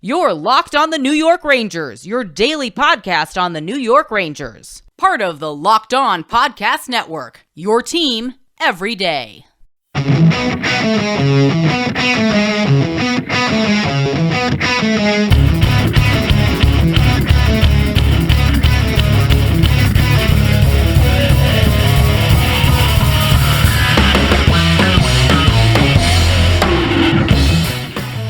You're Locked on the New York Rangers, your daily podcast on the New York Rangers. Part of the Locked On Podcast Network, your team every day.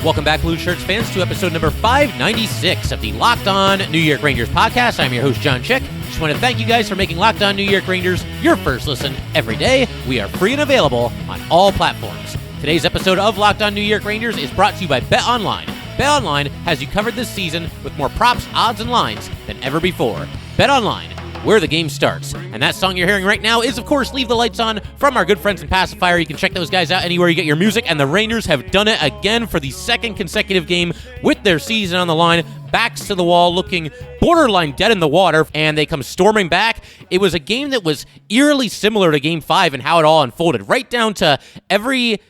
Welcome back, Blue Shirts fans, to episode number 596 of the Locked On New York Rangers podcast. I'm your host, John Chick. Just want to thank you guys for making Locked On New York Rangers your first listen every day. We are free and available on all platforms. Today's episode of Locked On New York Rangers is brought to you by BetOnline. BetOnline has you covered this season with more props, odds, and lines than ever before. BetOnline, where the game starts. And that song you're hearing right now is, of course, Leave the Lights On from our good friends in Passafire. You can check those guys out anywhere you get your music, and the Rangers have done it again for the second consecutive game with their season on the line. Backs to the wall, looking borderline dead in the water, and they come storming back. It was a game that was eerily similar to Game 5 and how it all unfolded, right down to every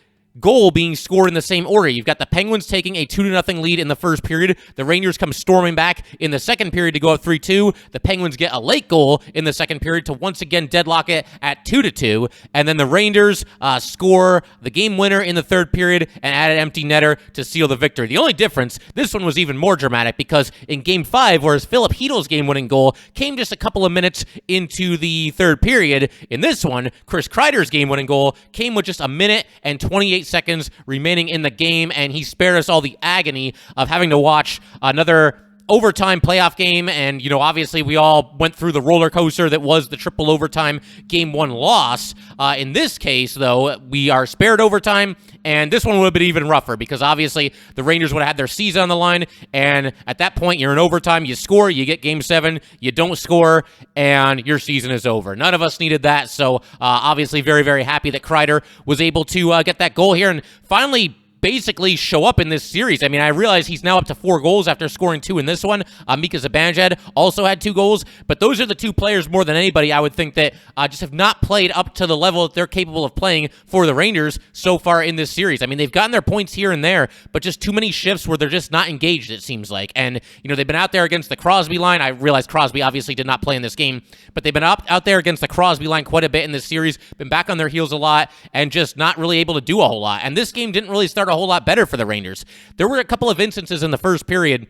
goal being scored in the same order. You've got the Penguins taking a 2-0 lead in the first period. The Rangers come storming back in the second period to go up 3-2. The Penguins get a late goal in the second period to once again deadlock it at 2-2. And then the Rangers score the game winner in the third period and add an empty netter to seal the victory. The only difference, this one was even more dramatic because in Game 5, whereas Philip Chytil's game-winning goal came just a couple of minutes into the third period, in this one, Chris Kreider's game-winning goal came with just a minute and 28 seconds remaining in the game, and he spared us all the agony of having to watch another overtime playoff game. And, you know, obviously we all went through the roller coaster that was the triple overtime Game 1 loss. In this case, though, we are spared overtime, and this one would have been even rougher because obviously the Rangers would have had their season on the line, and at that point, you're in overtime, you score, you get Game 7, you don't score, and your season is over. None of us needed that, so obviously very, very happy that Kreider was able to get that goal here and finally basically show up in this series. I mean, I realize he's now up to 4 goals after scoring 2 in this one. Mika Zibanejad also had 2 goals, but those are the 2 players more than anybody I would think that just have not played up to the level that they're capable of playing for the Rangers so far in this series. I mean, they've gotten their points here and there, but just too many shifts where they're just not engaged, it seems like. And, you know, they've been out there against the Crosby line. I realize Crosby obviously did not play in this game, but they've been out there against the Crosby line quite a bit in this series, been back on their heels a lot, and just not really able to do a whole lot. And this game didn't really start a whole lot better for the Rangers. There were a couple of instances in the first period,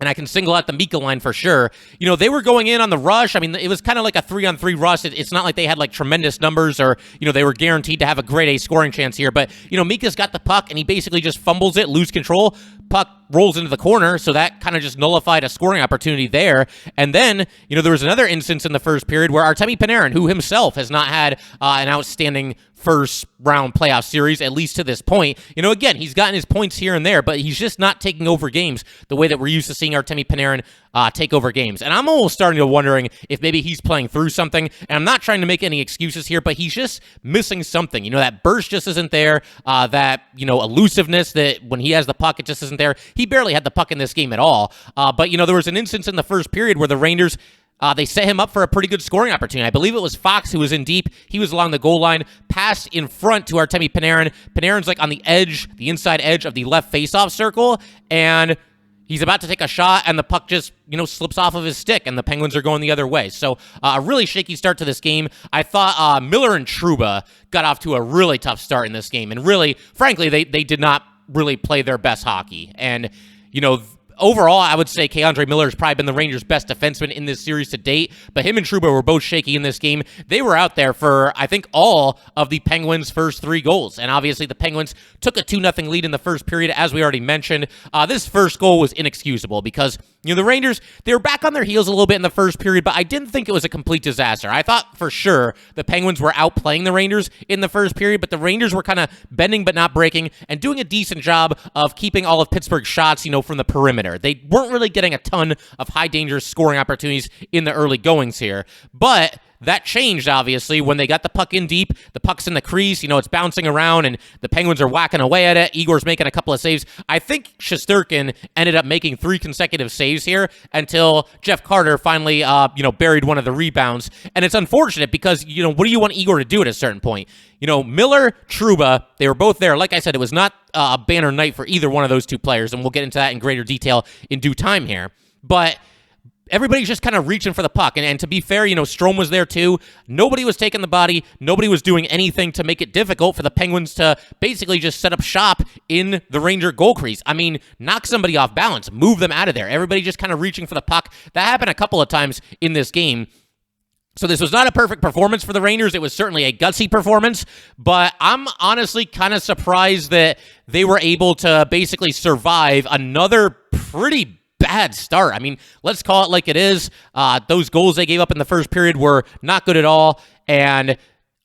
and I can single out the Mika line for sure. You know, they were going in on the rush. I mean, it was kind of like a 3-on-3 rush. It's not like they had like tremendous numbers or, you know, they were guaranteed to have a grade A scoring chance here. But, you know, Mika's got the puck and he basically just fumbles it, lose control. Puck rolls into the corner, so that kind of just nullified a scoring opportunity there. And then, you know, there was another instance in the first period where Artemi Panarin, who himself has not had an outstanding first round playoff series, at least to this point. You know, again, he's gotten his points here and there, but he's just not taking over games the way that we're used to seeing Artemi Panarin take over games. And I'm almost starting to wondering if maybe he's playing through something. And I'm not trying to make any excuses here, but he's just missing something. You know, that burst just isn't there. That, you know, elusiveness that when he has the puck, it just isn't there. He barely had the puck in this game at all. But, you know, there was an instance in the first period where the Rangers, they set him up for a pretty good scoring opportunity. I believe it was Fox who was in deep. He was along the goal line, passed in front to Artemi Panarin. Panarin's like on the edge, the inside edge of the left faceoff circle, and he's about to take a shot, and the puck just, you know, slips off of his stick, and the Penguins are going the other way. So a really shaky start to this game. I thought Miller and Trouba got off to a really tough start in this game, and really, frankly, they did not really play their best hockey. And, you know, overall, I would say K'Andre Miller has probably been the Rangers' best defenseman in this series to date, but him and Trouba were both shaky in this game. They were out there for, I think, all of the Penguins' first 3 goals, and obviously the Penguins took a 2-0 lead in the first period, as we already mentioned. This first goal was inexcusable because, you know, the Rangers, they were back on their heels a little bit in the first period, but I didn't think it was a complete disaster. I thought for sure the Penguins were outplaying the Rangers in the first period, but the Rangers were kind of bending but not breaking and doing a decent job of keeping all of Pittsburgh's shots, you know, from the perimeter. They weren't really getting a ton of high danger scoring opportunities in the early goings here, but that changed, obviously, when they got the puck in deep. The puck's in the crease. It's bouncing around, and the Penguins are whacking away at it. Igor's making a couple of saves. I think Shesterkin ended up making 3 consecutive saves here until Jeff Carter finally, buried one of the rebounds. And it's unfortunate because, what do you want Igor to do at a certain point? Miller, Trouba, they were both there. Like I said, it was not a banner night for either one of those two players, and we'll get into that in greater detail in due time here. But everybody's just kind of reaching for the puck. And to be fair, Strome was there too. Nobody was taking the body. Nobody was doing anything to make it difficult for the Penguins to basically just set up shop in the Ranger goal crease. I mean, knock somebody off balance, move them out of there. Everybody just kind of reaching for the puck. That happened a couple of times in this game. So this was not a perfect performance for the Rangers. It was certainly a gutsy performance, but I'm honestly kind of surprised that they were able to basically survive another pretty bad start. I mean, let's call it like it is. Those goals they gave up in the first period were not good at all, and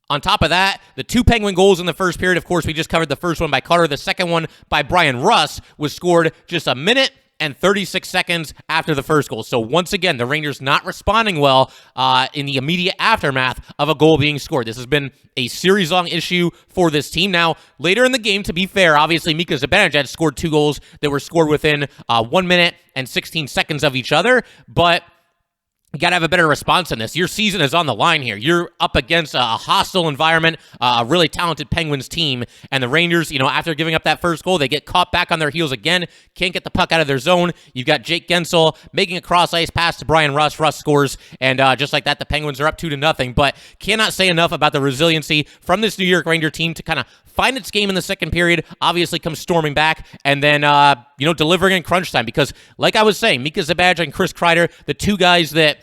on top of that, the 2 Penguin goals in the first period, of course, we just covered the first one by Carter. The second one by Brian Russ was scored just a minute and 36 seconds after the first goal. So once again, the Rangers not responding well in the immediate aftermath of a goal being scored. This has been a series-long issue for this team. Now, later in the game, to be fair, obviously Mika Zibanejad scored 2 goals that were scored within 1 minute and 16 seconds of each other, but you got to have a better response in this. Your season is on the line here. You're up against a hostile environment, a really talented Penguins team, and the Rangers, after giving up that first goal, they get caught back on their heels again, can't get the puck out of their zone. You've got Jake Gensel making a cross-ice pass to Brian Russ. Russ scores, and just like that, the Penguins are up 2-0, but cannot say enough about the resiliency from this New York Ranger team to kind of find its game in the second period, obviously come storming back, and then, delivering in crunch time. Because, like I was saying, Mika Zibanejad and Chris Kreider, the 2 guys that,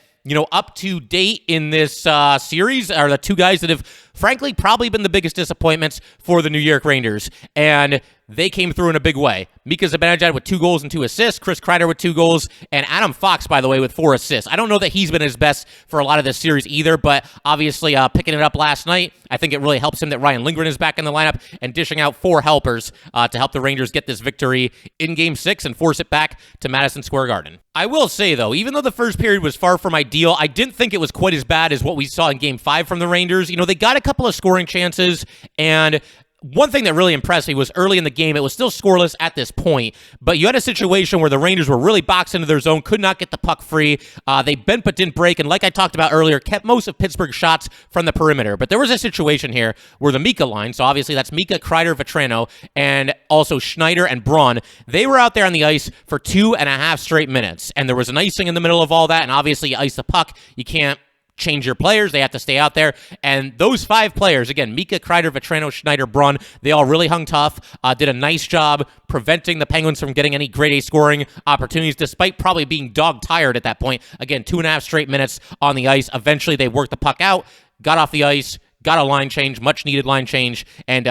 up to date in this series are the 2 guys that have, frankly, probably been the biggest disappointments for the New York Rangers. And they came through in a big way. Mika Zibanejad with 2 goals and 2 assists, Chris Kreider with 2 goals, and Adam Fox, by the way, with 4 assists. I don't know that he's been his best for a lot of this series either, but obviously picking it up last night, I think it really helps him that Ryan Lindgren is back in the lineup and dishing out 4 helpers to help the Rangers get this victory in Game 6 and force it back to Madison Square Garden. I will say, though, even though the first period was far from ideal, I didn't think it was quite as bad as what we saw in Game 5 from the Rangers. They got a couple of scoring chances, and one thing that really impressed me was early in the game, it was still scoreless at this point, but you had a situation where the Rangers were really boxed into their zone, could not get the puck free. They bent but didn't break, and like I talked about earlier, kept most of Pittsburgh's shots from the perimeter. But there was a situation here where the Mika line, so obviously that's Mika, Kreider, Vetrano, and also Schneider and Braun, they were out there on the ice for 2.5 straight minutes, and there was an icing in the middle of all that, and obviously you ice the puck, you can't change your players. They have to stay out there. And those 5 players, again, Mika, Kreider, Vetrano, Schneider, Braun, they all really hung tough, did a nice job preventing the Penguins from getting any grade A scoring opportunities, despite probably being dog-tired at that point. Again, 2.5 straight minutes on the ice. Eventually, they worked the puck out, got off the ice, got a line change, much-needed line change, and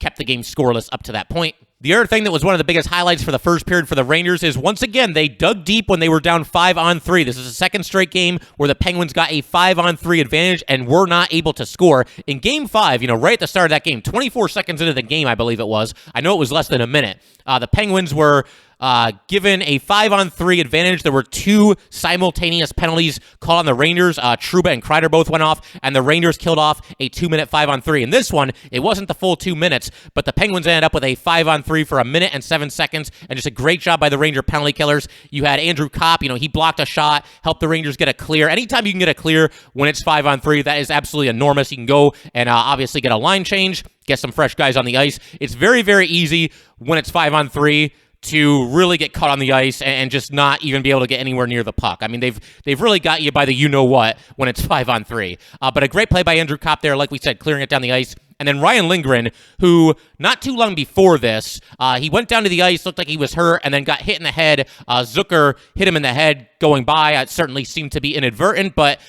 kept the game scoreless up to that point. The other thing that was one of the biggest highlights for the first period for the Rangers is, once again, they dug deep when they were down 5-on-3. This is the second straight game where the Penguins got a 5-on-3 advantage and were not able to score. In Game 5, right at the start of that game, 24 seconds into the game, I believe it was. I know it was less than a minute. The Penguins were given a 5-on-3 advantage. There were 2 simultaneous penalties called on the Rangers. Trouba and Kreider both went off, and the Rangers killed off a 2-minute 5-on-3. In this one, it wasn't the full 2 minutes, but the Penguins ended up with a 5-on-3 for 1 minute and 7 seconds, and just a great job by the Ranger penalty killers. You had Andrew Kopp, he blocked a shot, helped the Rangers get a clear. Anytime you can get a clear when it's 5-on-3, that is absolutely enormous. You can go and obviously get a line change, get some fresh guys on the ice. It's very, very easy when it's 5-on-3 to really get caught on the ice and just not even be able to get anywhere near the puck. I mean, they've really got you by the you-know-what when it's 5-on-3. But a great play by Andrew Kopp there, like we said, clearing it down the ice. And then Ryan Lindgren, who not too long before this, he went down to the ice, looked like he was hurt, and then got hit in the head. Zucker hit him in the head going by. It certainly seemed to be inadvertent, but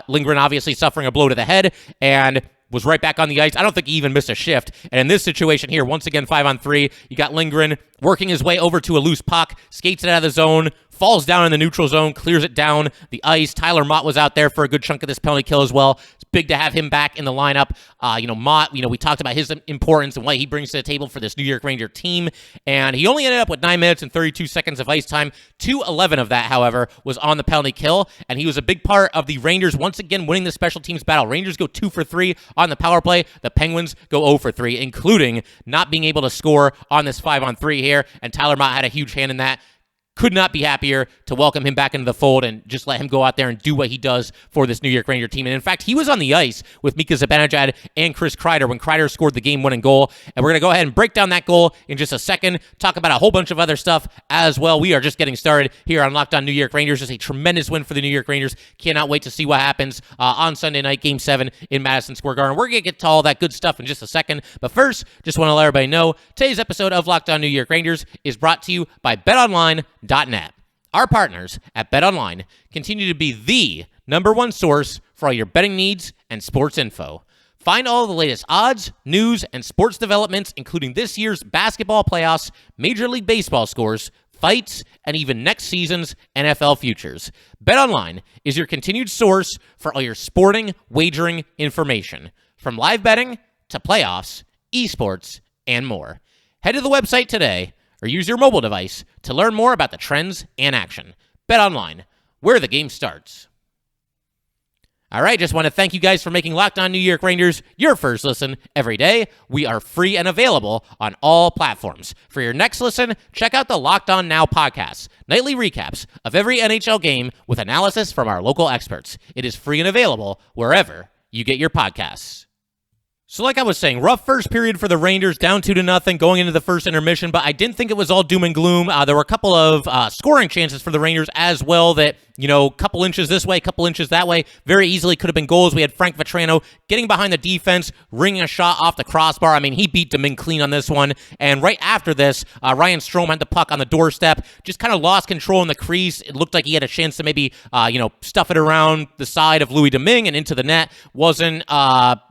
Lindgren obviously suffering a blow to the head, and was right back on the ice. I don't think he even missed a shift. And in this situation here, once again, 5-on-3, you got Lindgren working his way over to a loose puck, skates it out of the zone, falls down in the neutral zone, clears it down the ice. Tyler Motte was out there for a good chunk of this penalty kill as well. It's big to have him back in the lineup. Motte, we talked about his importance and what he brings to the table for this New York Ranger team, and he only ended up with 9 minutes and 32 seconds of ice time. 2:11 of that, however, was on the penalty kill, and he was a big part of the Rangers once again winning the special teams battle. Rangers go 2 for 3 on the power play. The Penguins go 0 for 3, including not being able to score on this 5-on-3 here, and Tyler Motte had a huge hand in that. Could not be happier to welcome him back into the fold and just let him go out there and do what he does for this New York Ranger team. And in fact, he was on the ice with Mika Zibanejad and Chris Kreider when Kreider scored the game-winning goal. And we're going to go ahead and break down that goal in just a second, talk about a whole bunch of other stuff as well. We are just getting started here on Locked On New York Rangers. Just a tremendous win for the New York Rangers. Cannot wait to see what happens on Sunday night, Game 7 in Madison Square Garden. We're going to get to all that good stuff in just a second. But first, just want to let everybody know, today's episode of Locked On New York Rangers is brought to you by BetOnline.net. Our partners at BetOnline continue to be the #1 source for all your betting needs and sports info. Find all the latest odds, news, and sports developments, including this year's basketball playoffs, Major League Baseball scores, fights, and even next season's NFL futures. BetOnline is your continued source for all your sporting wagering information, from live betting to playoffs, esports, and more. Head to the website today or use your mobile device to learn more about the trends and action. BetOnline, where the game starts. All right, just want to thank you guys for making Locked On New York Rangers your first listen every day. We are free and available on all platforms. For your next listen, check out the Locked On Now podcast, nightly recaps of every NHL game with analysis from our local experts. It is free and available wherever you get your podcasts. So like I was saying, rough first period for the Rangers, down 2-0 going into the first intermission, but I didn't think it was all doom and gloom. There were a couple of scoring chances for the Rangers as well that, couple inches this way, couple inches that way, very easily could have been goals. We had Frank Vatrano getting behind the defense, ringing a shot off the crossbar. I mean, he beat Domingue clean on this one. And right after this, Ryan Strome had the puck on the doorstep, just kind of lost control in the crease. It looked like he had a chance to maybe, stuff it around the side of Louis Domingue and into the net. Wasn't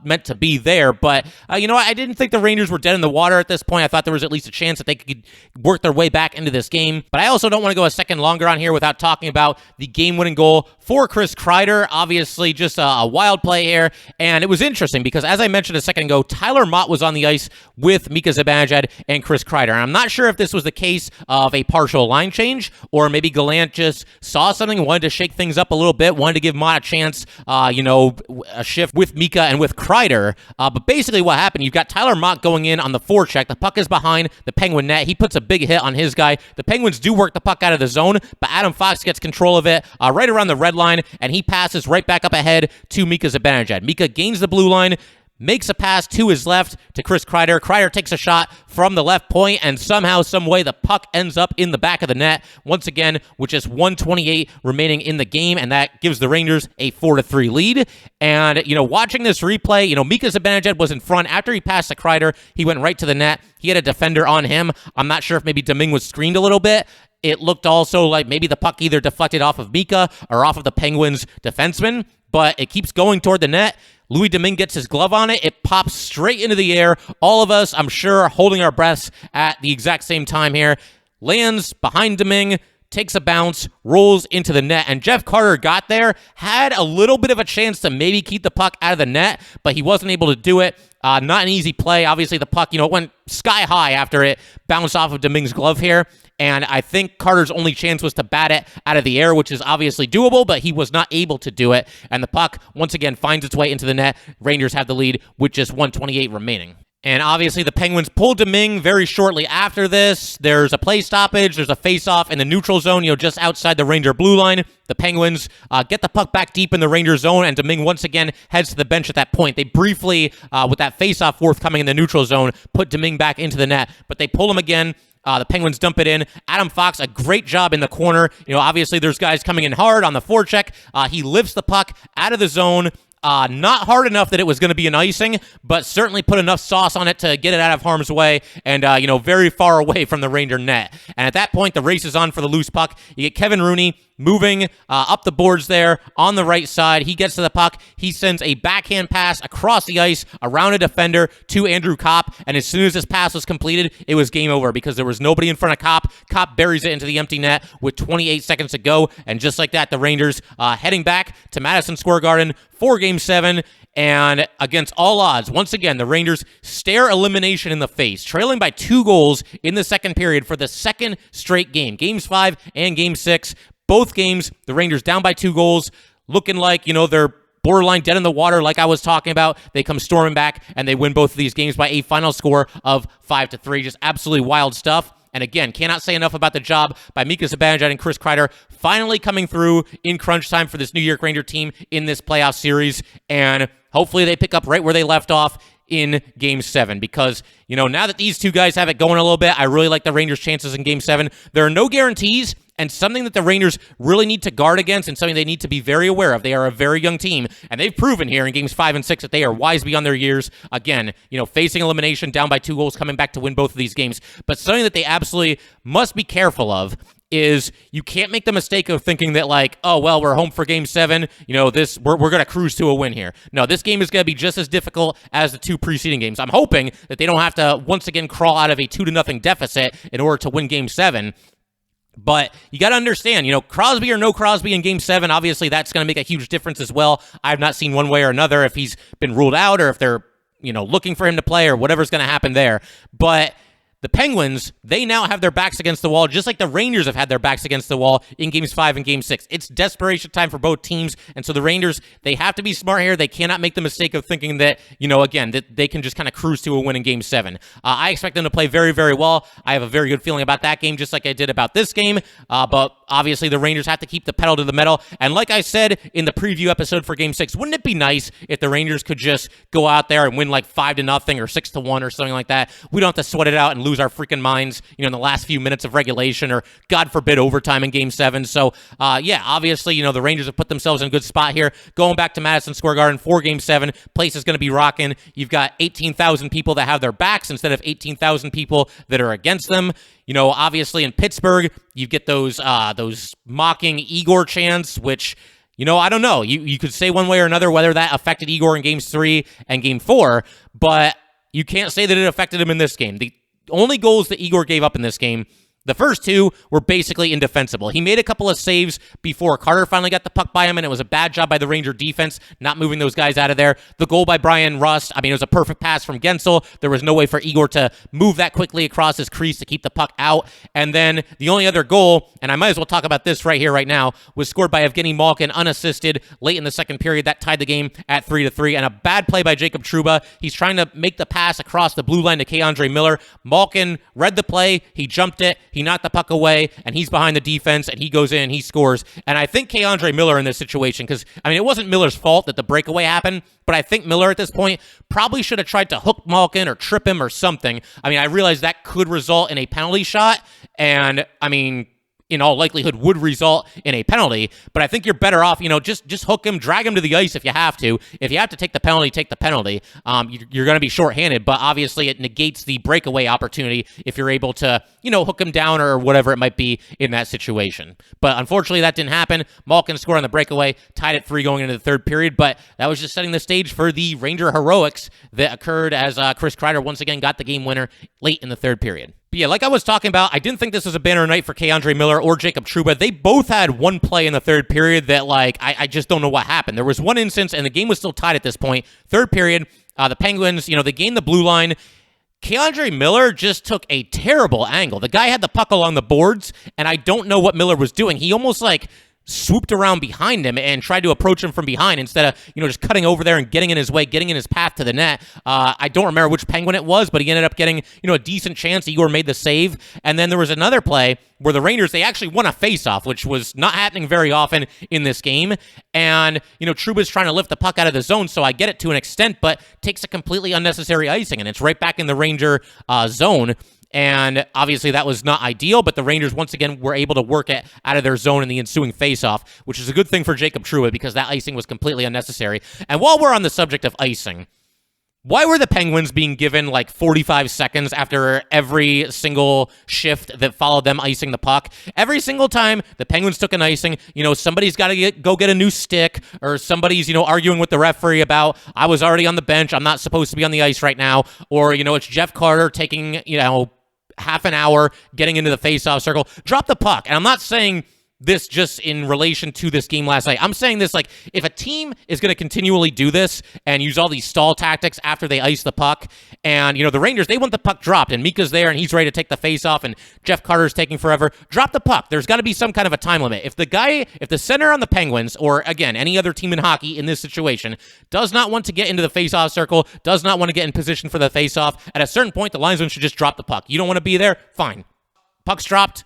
meant to be there. But, I didn't think the Rangers were dead in the water at this point. I thought there was at least a chance that they could work their way back into this game. But I also don't want to go a second longer on here without talking about the game-winning goal for Chris Kreider. Obviously, just a wild play here. And it was interesting because, as I mentioned a second ago, Tyler Motte was on the ice with Mika Zibanejad and Chris Kreider. And I'm not sure if this was the case of a partial line change or maybe Gallant just saw something, wanted to shake things up a little bit, wanted to give Motte a chance, a shift with Mika and with Kreider. But basically what happened, you've got Tyler Motte going in on the forecheck. The puck is behind the Penguin net. He puts a big hit on his guy. The Penguins do work the puck out of the zone, but Adam Fox gets control of it right around the red line, and he passes right back up ahead to Mika Zibanejad. Mika gains the blue line, makes a pass to his left to Chris Kreider. Kreider takes a shot from the left point, and somehow, some way, the puck ends up in the back of the net. Once again, with just 1:28 remaining in the game, and that gives the Rangers a 4-3 lead. And, watching this replay, Mika Zibanejad was in front. After he passed to Kreider, he went right to the net. He had a defender on him. I'm not sure if maybe Domingue was screened a little bit. It looked also like maybe the puck either deflected off of Mika or off of the Penguins' defenseman, but it keeps going toward the net. Louis Domingue gets his glove on it. It pops straight into the air. All of us, I'm sure, are holding our breaths at the exact same time here. Lands behind Domingue, takes a bounce, rolls into the net, and Jeff Carter got there, had a little bit of a chance to maybe keep the puck out of the net, but he wasn't able to do it. Not an easy play. Obviously, the puck, it went sky high after it bounced off of Domingue's glove here. And I think Carter's only chance was to bat it out of the air, which is obviously doable, but he was not able to do it. And the puck, once again, finds its way into the net. Rangers have the lead with just 1:28 remaining. And obviously, the Penguins pull Domingue very shortly after this. There's a play stoppage. There's a face-off in the neutral zone, just outside the Ranger blue line. The Penguins get the puck back deep in the Ranger zone, and Domingue once again heads to the bench at that point. They briefly, with that face-off forthcoming in the neutral zone, put Domingue back into the net, but they pull him again. The Penguins dump it in. Adam Fox, a great job in the corner. Obviously there's guys coming in hard on the forecheck. He lifts the puck out of the zone, not hard enough that it was going to be an icing, but certainly put enough sauce on it to get it out of harm's way and, very far away from the Ranger net. And at that point, the race is on for the loose puck. You get Kevin Rooney moving up the boards there on the right side. He gets to the puck. He sends a backhand pass across the ice around a defender to Andrew Kopp. And as soon as this pass was completed, it was game over because there was nobody in front of Kopp. Kopp buries it into the empty net with 28 seconds to go. And just like that, the Rangers heading back to Madison Square Garden for Game 7. And against all odds, once again, the Rangers stare elimination in the face, trailing by 2 goals in the second period for the second straight game. Games 5 and Game 6. Both games, the Rangers down by 2 goals, looking like, they're borderline dead in the water like I was talking about. They come storming back, and they win both of these games by a final score of 5-3. Just absolutely wild stuff. And again, cannot say enough about the job by Mika Zibanejad and Chris Kreider finally coming through in crunch time for this New York Ranger team in this playoff series. And hopefully they pick up right where they left off in Game 7 because, now that these two guys have it going a little bit, I really like the Rangers' chances in Game 7. There are no guarantees, and something that the Rangers really need to guard against and something they need to be very aware of. They are a very young team, and they've proven here in Games 5 and 6 that they are wise beyond their years. Again, facing elimination, down by 2 goals, coming back to win both of these games. But something that they absolutely must be careful of is you can't make the mistake of thinking that we're home for Game 7, we're going to cruise to a win here. No, this game is going to be just as difficult as the 2 preceding games. I'm hoping that they don't have to once again crawl out of a 2-0 deficit in order to win Game 7. But you got to understand, Crosby or no Crosby in Game 7, obviously that's going to make a huge difference as well. I have not seen one way or another if he's been ruled out or if they're, looking for him to play or whatever's going to happen there. But the Penguins, they now have their backs against the wall, just like the Rangers have had their backs against the wall in Games 5 and Game 6. It's desperation time for both teams, and so the Rangers, they have to be smart here. They cannot make the mistake of thinking that, that they can just kind of cruise to a win in Game 7. I expect them to play very, very well. I have a very good feeling about that game, just like I did about this game, but obviously the Rangers have to keep the pedal to the metal, and like I said in the preview episode for Game 6, wouldn't it be nice if the Rangers could just go out there and win 5-0 or 6-1 or something like that? We don't have to sweat it out and lose our freaking minds, in the last few minutes of regulation or, God forbid, overtime in Game 7. So, obviously, the Rangers have put themselves in a good spot here. Going back to Madison Square Garden for Game 7, place is going to be rocking. You've got 18,000 people that have their backs instead of 18,000 people that are against them. Obviously in Pittsburgh, you get those mocking Igor chants, which, I don't know. You could say one way or another whether that affected Igor in Games 3 and Game 4, but you can't say that it affected him in this game. The only goals that Igor gave up in this game, the first 2 were basically indefensible. He made a couple of saves before Carter finally got the puck by him, and it was a bad job by the Ranger defense not moving those guys out of there. The goal by Brian Rust, it was a perfect pass from Gensel. There was no way for Igor to move that quickly across his crease to keep the puck out. And then the only other goal, and I might as well talk about this right here, right now, was scored by Evgeny Malkin, unassisted, late in the second period. That tied the game at 3-3, and a bad play by Jacob Trouba. He's trying to make the pass across the blue line to K'Andre Miller. Malkin read the play, he jumped it, he knocked the puck away, and he's behind the defense, and he goes in and he scores. And I think K'Andre Miller in this situation, because, it wasn't Miller's fault that the breakaway happened, but I think Miller at this point probably should have tried to hook Malkin or trip him or something. I realize that could result in a penalty shot, and, in all likelihood would result in a penalty, but I think you're better off, just hook him, drag him to the ice if you have to. If you have to take the penalty, take the penalty. You're going to be shorthanded, but obviously it negates the breakaway opportunity if you're able to, hook him down or whatever it might be in that situation. But unfortunately that didn't happen. Malkin scored on the breakaway, tied at 3 going into the third period, but that was just setting the stage for the Ranger heroics that occurred as Chris Kreider once again got the game winner late in the third period. But yeah, like I was talking about, I didn't think this was a banner night for K'Andre Miller or Jacob Trouba. They both had one play in the third period that, I just don't know what happened. There was one instance, and the game was still tied at this point. Third period, the Penguins, they gained the blue line. K'Andre Miller just took a terrible angle. The guy had the puck along the boards, and I don't know what Miller was doing. He almost, swooped around behind him and tried to approach him from behind instead of, just cutting over there and getting in his way, getting in his path to the net. I don't remember which Penguin it was, but he ended up getting, a decent chance. Igor made the save. And then there was another play where the Rangers, they actually won a faceoff, which was not happening very often in this game. And, Trouba's trying to lift the puck out of the zone, so I get it to an extent, but takes a completely unnecessary icing, and it's right back in the Ranger zone. And obviously that was not ideal, but the Rangers once again were able to work it out of their zone in the ensuing faceoff, which is a good thing for Jacob Trouba because that icing was completely unnecessary. And while we're on the subject of icing, why were the Penguins being given like 45 seconds after every single shift that followed them icing the puck? Every single time the Penguins took an icing, somebody's got to go get a new stick, or somebody's, arguing with the referee about, I was already on the bench, I'm not supposed to be on the ice right now, or, it's Jeff Carter taking, half an hour getting into the face-off circle. Drop the puck. And I'm not saying this just in relation to this game last night. I'm saying this like, if a team is going to continually do this and use all these stall tactics after they ice the puck, and, the Rangers, they want the puck dropped, and Mika's there, and he's ready to take the face-off, and Jeff Carter's taking forever, drop the puck. There's got to be some kind of a time limit. If the center on the Penguins, or, again, any other team in hockey in this situation, does not want to get into the face-off circle, does not want to get in position for the face-off, at a certain point, the linesman should just drop the puck. You don't want to be there? Fine. Puck's dropped.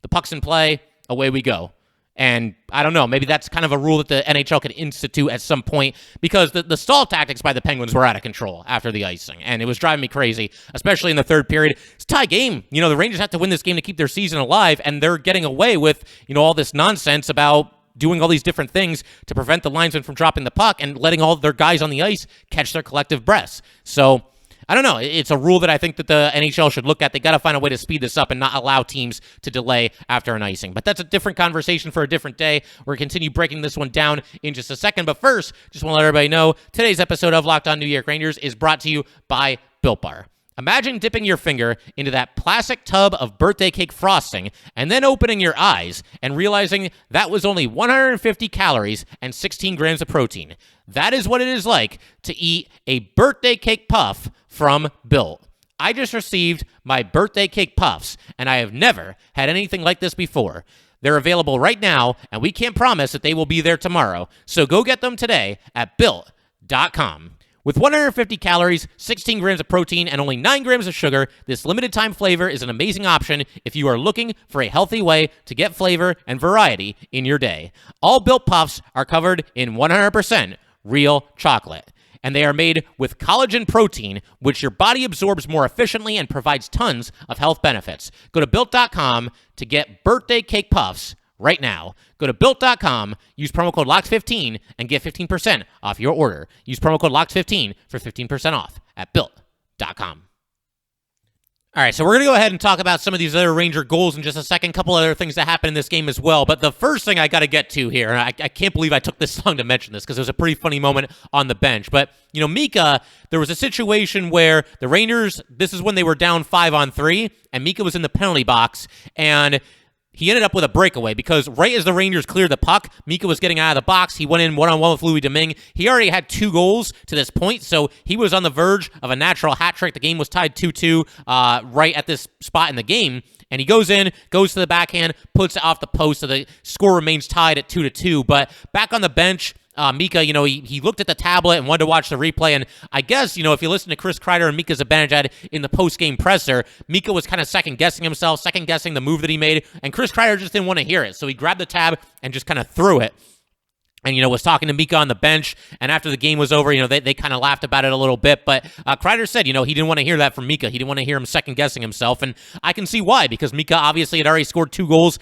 The puck's in play. Away we go. And I don't know, maybe that's kind of a rule that the NHL could institute at some point, because the stall tactics by the Penguins were out of control after the icing, and it was driving me crazy, especially in the third period. It's a tie game. The Rangers have to win this game to keep their season alive, and they're getting away with, all this nonsense about doing all these different things to prevent the linesman from dropping the puck and letting all their guys on the ice catch their collective breaths. So I don't know. It's a rule that I think that the NHL should look at. They got to find a way to speed this up and not allow teams to delay after an icing. But that's a different conversation for a different day. We're going to continue breaking this one down in just a second. But first, just want to let everybody know, today's episode of Locked On New York Rangers is brought to you by Built Bar. Imagine dipping your finger into that plastic tub of birthday cake frosting and then opening your eyes and realizing that was only 150 calories and 16 grams of protein. That is what it is like to eat a birthday cake puff from Built. I just received my birthday cake puffs, and I have never had anything like this before. They're available right now, and we can't promise that they will be there tomorrow. So go get them today at Built.com. With 150 calories, 16 grams of protein, and only 9 grams of sugar, this limited-time flavor is an amazing option if you are looking for a healthy way to get flavor and variety in your day. All Built Puffs are covered in 100% real chocolate, and they are made with collagen protein, which your body absorbs more efficiently and provides tons of health benefits. Go to Built.com to get birthday cake puffs right now. Go to Built.com, use promo code LOCKED15, and get 15% off your order. Use promo code LOCKED15 for 15% off at Built.com. All right, so we're going to go ahead and talk about some of these other Ranger goals in just a second, a couple other things that happened in this game as well. But the first thing I got to get to here, and I can't believe I took this long to mention this because it was a pretty funny moment on the bench. But, Mika, there was a situation where the Rangers, this is when they were down 5-on-3, and Mika was in the penalty box, and he ended up with a breakaway because right as the Rangers cleared the puck, Mika was getting out of the box. He went in one-on-one with Louis Domingue. He already had 2 goals to this point, so he was on the verge of a natural hat trick. The game was tied 2-2 right at this spot in the game, and he goes in, goes to the backhand, puts it off the post, so the score remains tied at 2-2. But back on the bench, Mika, he looked at the tablet and wanted to watch the replay, and I guess, if you listen to Chris Kreider and Mika Zibanejad in the post-game presser, Mika was kind of second-guessing himself, second-guessing the move that he made, and Chris Kreider just didn't want to hear it, so he grabbed the tab and just kind of threw it. And, was talking to Mika on the bench, and after the game was over, they kind of laughed about it a little bit, but Kreider said, he didn't want to hear that from Mika. He didn't want to hear him second-guessing himself, and I can see why, because Mika obviously had already scored 2 goals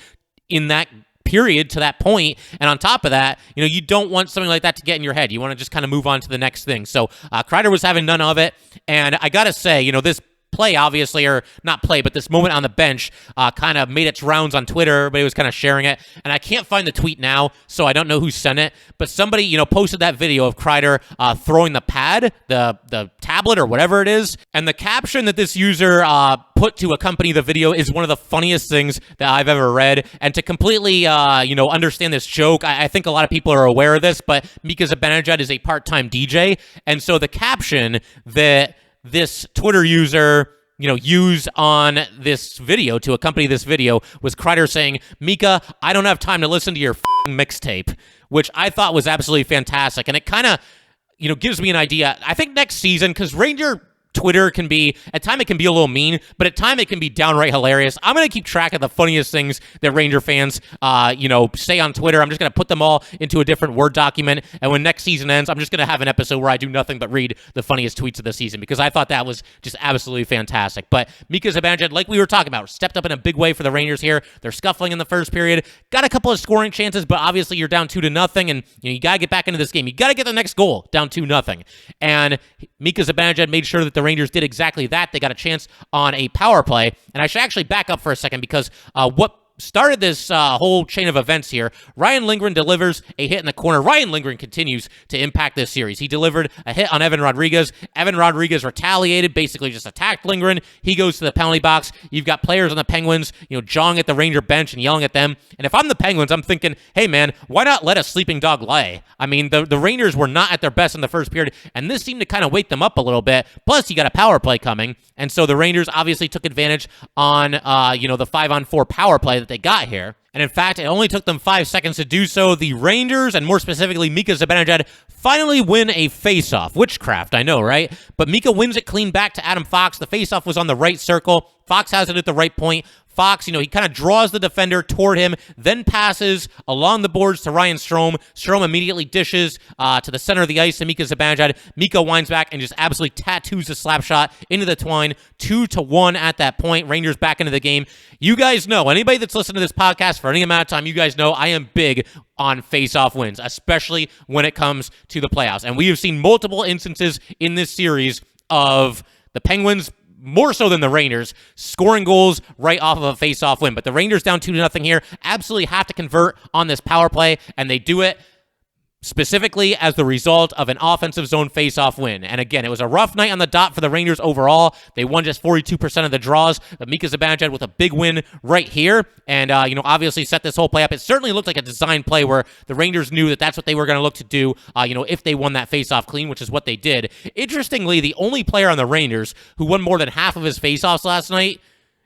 in that period to that point, and on top of that, you don't want something like that to get in your head. You want to just kind of move on to the next thing. So Kreider was having none of it, and I gotta say, this play, obviously, or not play, but this moment on the bench kind of made its rounds on Twitter. Everybody was kind of sharing it, and I can't find the tweet now, so I don't know who sent it, but somebody, posted that video of Kreider throwing the pad, the tablet or whatever it is, and the caption that this user put to accompany the video is one of the funniest things that I've ever read, and to completely, understand this joke, I think a lot of people are aware of this, but Mika Zibanejad is a part-time DJ, and so the caption that this Twitter user, used on this video to accompany this video was Kreider saying, "Mika, I don't have time to listen to your mixtape," which I thought was absolutely fantastic. And it kind of, gives me an idea. I think next season, because Ranger Twitter can be, at time it can be a little mean, but at time it can be downright hilarious. I'm going to keep track of the funniest things that Ranger fans, say on Twitter. I'm just going to put them all into a different Word document, and when next season ends, I'm just going to have an episode where I do nothing but read the funniest tweets of the season, because I thought that was just absolutely fantastic. But Mika Zibanejad, like we were talking about, stepped up in a big way for the Rangers here. They're scuffling in the first period, got a couple of scoring chances, but obviously you're down 2-0, and you got to get back into this game. You got to get the next goal down 2-0. And Mika Zibanejad made sure that the Rangers did exactly that. They got a chance on a power play. And I should actually back up for a second, because what started this whole chain of events here, Ryan Lindgren delivers a hit in the corner. Ryan Lindgren continues to impact this series. He delivered a hit on Evan Rodriguez. Evan Rodriguez retaliated, basically just attacked Lindgren. He goes to the penalty box. You've got players on the Penguins, jawing at the Ranger bench and yelling at them. And if I'm the Penguins, I'm thinking, hey man, why not let a sleeping dog lay? I mean, the Rangers were not at their best in the first period, and this seemed to kind of wake them up a little bit. Plus, you got a power play coming, and so the Rangers obviously took advantage on, the 5-on-4 power play that they got here. And in fact, it only took them 5 seconds to do so. The Rangers, and more specifically Mika Zibanejad, finally win a face-off. Witchcraft, I know, right? But Mika wins it clean back to Adam Fox. The face-off was on the right circle. Fox has it at the right point. Fox, he kind of draws the defender toward him, then passes along the boards to Ryan Strome. Strome immediately dishes to the center of the ice to Mika Zibanejad. Mika winds back and just absolutely tattoos the slap shot into the twine. 2-1 at that point. Rangers back into the game. You guys know, anybody that's listened to this podcast for any amount of time, you guys know I am big on face-off wins, especially when it comes to the playoffs. And we have seen multiple instances in this series of the Penguins, more so than the Rangers, scoring goals right off of a face-off win. But the Rangers down 2-0 here, absolutely have to convert on this power play, and they do it specifically as the result of an offensive zone face-off win. And again, it was a rough night on the dot for the Rangers overall. They won just 42% of the draws, but Mika Zibanejad with a big win right here, and obviously set this whole play up. It certainly looked like a design play where the Rangers knew that that's what they were going to look to do, if they won that face-off clean, which is what they did. Interestingly, the only player on the Rangers who won more than half of his face-offs last night,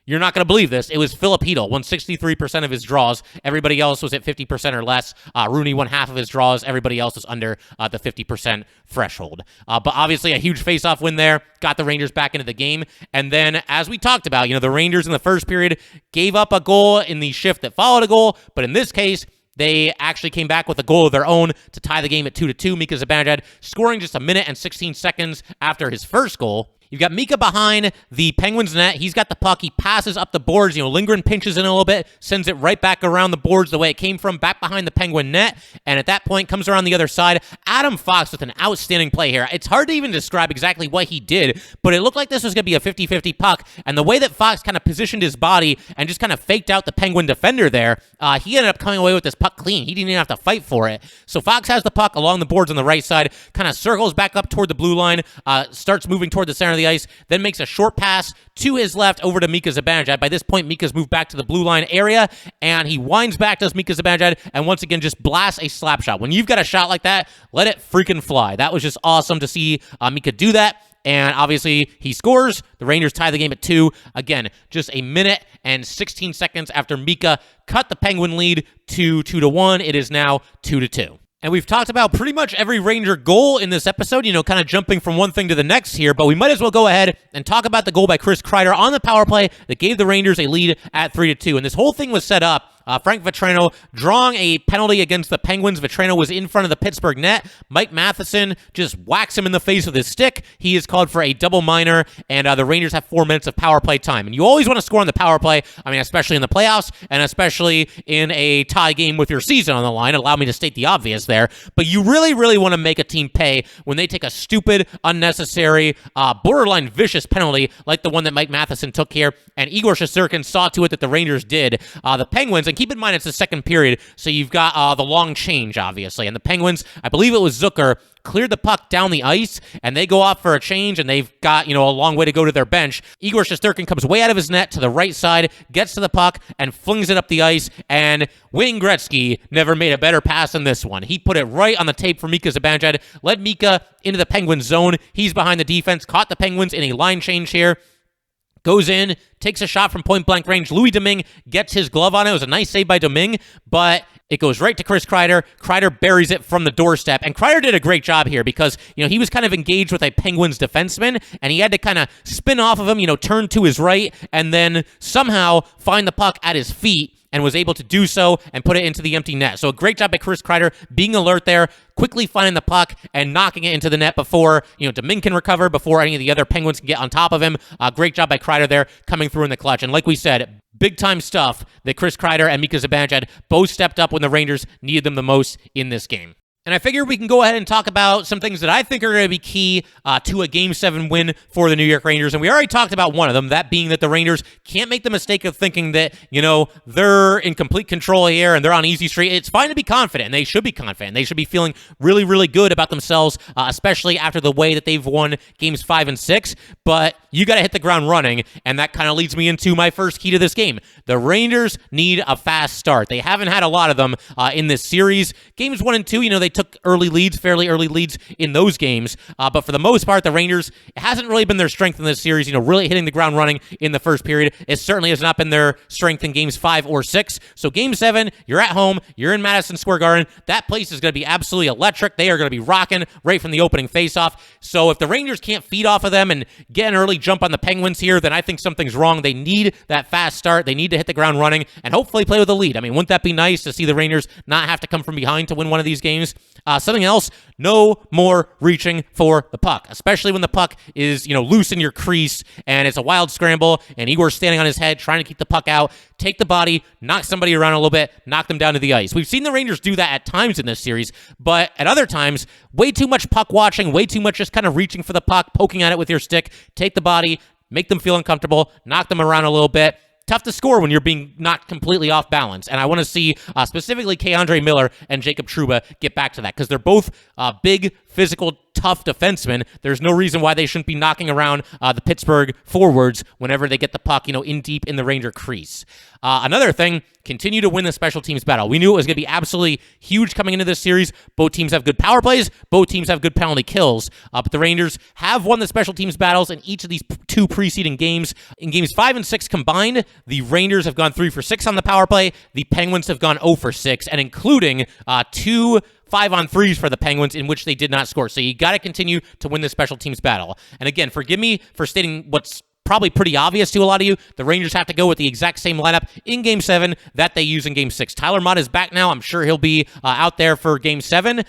you're not going to believe this, it was Philip Hedl, won 63% of his draws. Everybody else was at 50% or less. Rooney won half of his draws. Everybody else was under the 50% threshold. But obviously a huge face-off win there, got the Rangers back into the game. And then, as we talked about, the Rangers in the first period gave up a goal in the shift that followed a goal. But in this case, they actually came back with a goal of their own to tie the game at 2-2. Mika Zibanejad scoring just a minute and 16 seconds after his first goal. You've got Mika behind the Penguins net. He's got the puck. He passes up the boards. Lindgren pinches in a little bit, sends it right back around the boards the way it came from, back behind the Penguin net. And at that point, comes around the other side. Adam Fox with an outstanding play here. It's hard to even describe exactly what he did, but it looked like this was going to be a 50-50 puck. And the way that Fox kind of positioned his body and just kind of faked out the Penguin defender there, he ended up coming away with this puck clean. He didn't even have to fight for it. So Fox has the puck along the boards on the right side, kind of circles back up toward the blue line, starts moving toward the center of the ice, then makes a short pass to his left over to Mika Zibanejad. By this point, Mika's moved back to the blue line area, and he winds back, does Mika Zibanejad, and once again just blasts a slap shot. When you've got a shot like that, let it freaking fly. That was just awesome to see Mika do that. And obviously, he scores. The Rangers tie the game at 2. Again, just a minute and 16 seconds after Mika cut the Penguin lead to 2-1. It is now 2-2. And we've talked about pretty much every Ranger goal in this episode, kind of jumping from one thing to the next here, but we might as well go ahead and talk about the goal by Chris Kreider on the power play that gave the Rangers a lead at 3-2. And this whole thing was set up. Frank Vatrano drawing a penalty against the Penguins. Vatrano was in front of the Pittsburgh net. Mike Matheson just whacks him in the face with his stick. He is called for a double minor, and the Rangers have 4 minutes of power play time. And you always want to score on the power play, especially in the playoffs, and especially in a tie game with your season on the line. Allow me to state the obvious there. But you really, really want to make a team pay when they take a stupid, unnecessary, borderline vicious penalty like the one that Mike Matheson took here. And Igor Shesterkin saw to it that the Rangers did. The Penguins, and keep in mind it's the second period, so you've got the long change, obviously. And the Penguins, I believe it was Zucker, cleared the puck down the ice, and they go off for a change, and they've got, a long way to go to their bench. Igor Shesterkin comes way out of his net to the right side, gets to the puck, and flings it up the ice, and Wayne Gretzky never made a better pass than this one. He put it right on the tape for Mika Zibanejad, led Mika into the Penguins zone. He's behind the defense, caught the Penguins in a line change here. Goes in, takes a shot from point-blank range. Louis Domingue gets his glove on it. It was a nice save by Domingue, but It goes right to Chris Kreider. Kreider buries it from the doorstep. And Kreider did a great job here because, he was kind of engaged with a Penguins defenseman, and he had to kind of spin off of him, turn to his right, and then somehow find the puck at his feet, and was able to do so and put it into the empty net. So a great job by Chris Kreider being alert there, quickly finding the puck and knocking it into the net before, Domin can recover, before any of the other Penguins can get on top of him. Great job by Kreider there, coming through in the clutch. And like we said, big-time stuff that Chris Kreider and Mika Zibanejad both stepped up when the Rangers needed them the most in this game. And I figure we can go ahead and talk about some things that I think are going to be key to a Game 7 win for the New York Rangers. And we already talked about one of them, that being that the Rangers can't make the mistake of thinking that, they're in complete control here and they're on easy street. It's fine to be confident, and they should be confident. They should be feeling really, really good about themselves, especially after the way that they've won Games 5 and 6. But you got to hit the ground running, and that kind of leads me into my first key to this game. The Rangers need a fast start. They haven't had a lot of them in this series. Games 1 and 2, they took fairly early leads in those games. But for the most part, the Rangers, it hasn't really been their strength in this series, really hitting the ground running in the first period. It certainly has not been their strength in Games 5 or 6. So Game 7, you're at home, you're in Madison Square Garden. That place is going to be absolutely electric. They are going to be rocking right from the opening faceoff. So if the Rangers can't feed off of them and get an early jump on the Penguins here, then I think something's wrong. They need that fast start. They need to hit the ground running and hopefully play with a lead. I mean, wouldn't that be nice to see the Rangers not have to come from behind to win one of these games? Something else, no more reaching for the puck, especially when the puck is, loose in your crease and it's a wild scramble and Igor's standing on his head trying to keep the puck out. Take the body, knock somebody around a little bit, knock them down to the ice. We've seen the Rangers do that at times in this series, but at other times, way too much puck watching, way too much just kind of reaching for the puck, poking at it with your stick. Take the body, make them feel uncomfortable, knock them around a little bit. Tough to score when you're being not completely off balance. And I want to see specifically K'Andre Miller and Jacob Trouba get back to that because they're both big, physical, tough defensemen. There's no reason why they shouldn't be knocking around the Pittsburgh forwards whenever they get the puck, in deep in the Ranger crease. Another thing, continue to win the special teams battle. We knew it was going to be absolutely huge coming into this series. Both teams have good power plays. Both teams have good penalty kills. But the Rangers have won the special teams battles in each of these two preceding games. In Games 5 and 6 combined, the Rangers have gone 3 for 6 on the power play. The Penguins have gone 0 for 6, and including 2 5-on-3s for the Penguins in which they did not score. So you got to continue to win the special teams battle. And again, forgive me for stating what's probably pretty obvious to a lot of you. The Rangers have to go with the exact same lineup in Game 7 that they use in Game 6. Tyler Motte is back now. I'm sure he'll be out there for Game 7.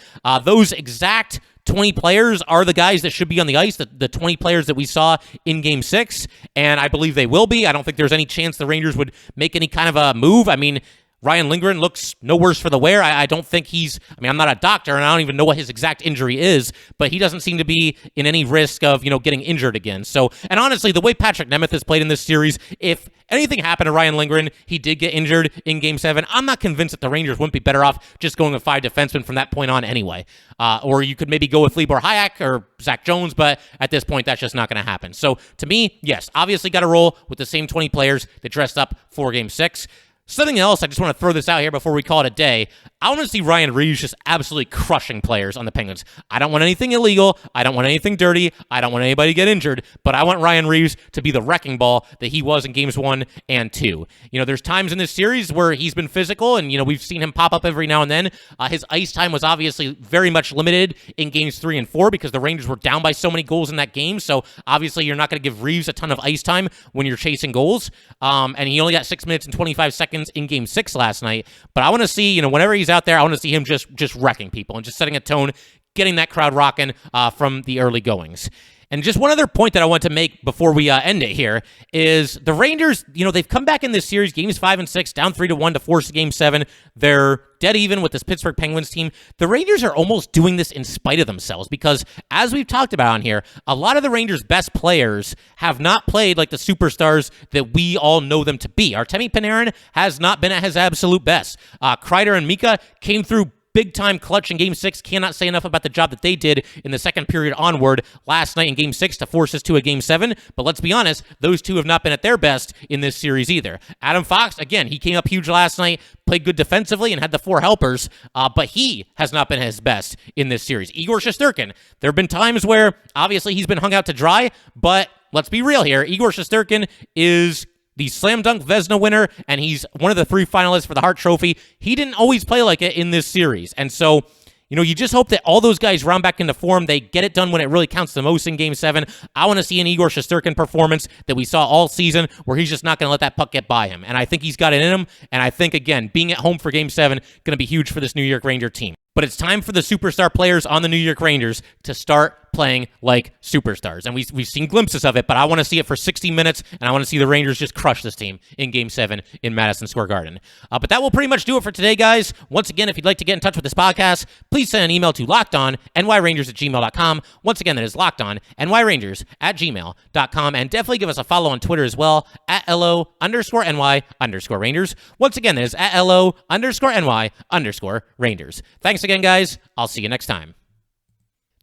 Those exact 20 players are the guys that should be on the ice, the 20 players that we saw in Game 6, and I believe they will be. I don't think there's any chance the Rangers would make any kind of a move. I mean, Ryan Lindgren looks no worse for the wear. I don't think I'm not a doctor, and I don't even know what his exact injury is, but he doesn't seem to be in any risk of, getting injured again. So, and honestly, the way Patrick Nemeth has played in this series, if anything happened to Ryan Lindgren, he did get injured in Game 7, I'm not convinced that the Rangers wouldn't be better off just going with 5 defensemen from that point on anyway. Or you could maybe go with Libor Hayek or Zach Jones, but at this point, that's just not going to happen. So, to me, yes, obviously got to roll with the same 20 players that dressed up for Game 6. Something else, I just want to throw this out here before we call it a day. I want to see Ryan Reeves just absolutely crushing players on the Penguins. I don't want anything illegal. I don't want anything dirty. I don't want anybody to get injured. But I want Ryan Reeves to be the wrecking ball that he was in Games 1 and 2. There's times in this series where he's been physical, and, we've seen him pop up every now and then. His ice time was obviously very much limited in Games 3 and 4 because the Rangers were down by so many goals in that game. So, obviously, you're not going to give Reeves a ton of ice time when you're chasing goals. And he only got 6 minutes and 25 seconds in Game 6 last night. But I want to see, whenever he's out there, I want to see him just wrecking people and just setting a tone, getting that crowd rocking from the early goings. And just one other point that I want to make before we end it here is the Rangers, they've come back in this series, Games 5 and 6, down 3-1 to force Game 7. They're dead even with this Pittsburgh Penguins team. The Rangers are almost doing this in spite of themselves because, as we've talked about on here, a lot of the Rangers' best players have not played like the superstars that we all know them to be. Artemi Panarin has not been at his absolute best. Kreider and Mika came through big-time clutch in Game 6. Cannot say enough about the job that they did in the second period onward last night in Game 6 to force us to a Game 7. But let's be honest, those two have not been at their best in this series either. Adam Fox, again, he came up huge last night, played good defensively, and had the 4 helpers, but he has not been his best in this series. Igor Shesterkin, there have been times where, obviously, he's been hung out to dry, but let's be real here. Igor Shesterkin is the slam dunk Vezina winner, and he's one of the 3 finalists for the Hart Trophy. He didn't always play like it in this series. And so, you just hope that all those guys round back into form. They get it done when it really counts the most in Game 7. I want to see an Igor Shesterkin performance that we saw all season where he's just not going to let that puck get by him. And I think he's got it in him. And I think, again, being at home for Game 7 going to be huge for this New York Ranger team. But it's time for the superstar players on the New York Rangers to start playing like superstars. And we've seen glimpses of it, but I want to see it for 60 minutes, and I want to see the Rangers just crush this team in Game 7 in Madison Square Garden. But that will pretty much do it for today, guys. Once again, if you'd like to get in touch with this podcast, please send an email to lockedonnyrangers@gmail.com. Once again, that is lockedonnyrangers@gmail.com. And definitely give us a follow on Twitter as well, @LO_NY_Rangers. Once again, that is @LO_NY_Rangers. Thanks again, guys. I'll see you next time.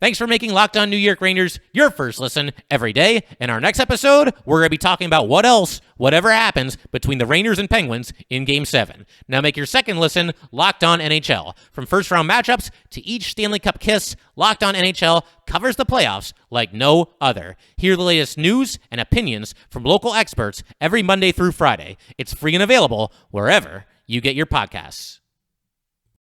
Thanks for making Locked On New York Rangers your first listen every day. In our next episode, we're going to be talking about whatever happens between the Rangers and Penguins in Game 7. Now make your second listen Locked On NHL. From first-round matchups to each Stanley Cup kiss, Locked On NHL covers the playoffs like no other. Hear the latest news and opinions from local experts every Monday through Friday. It's free and available wherever you get your podcasts.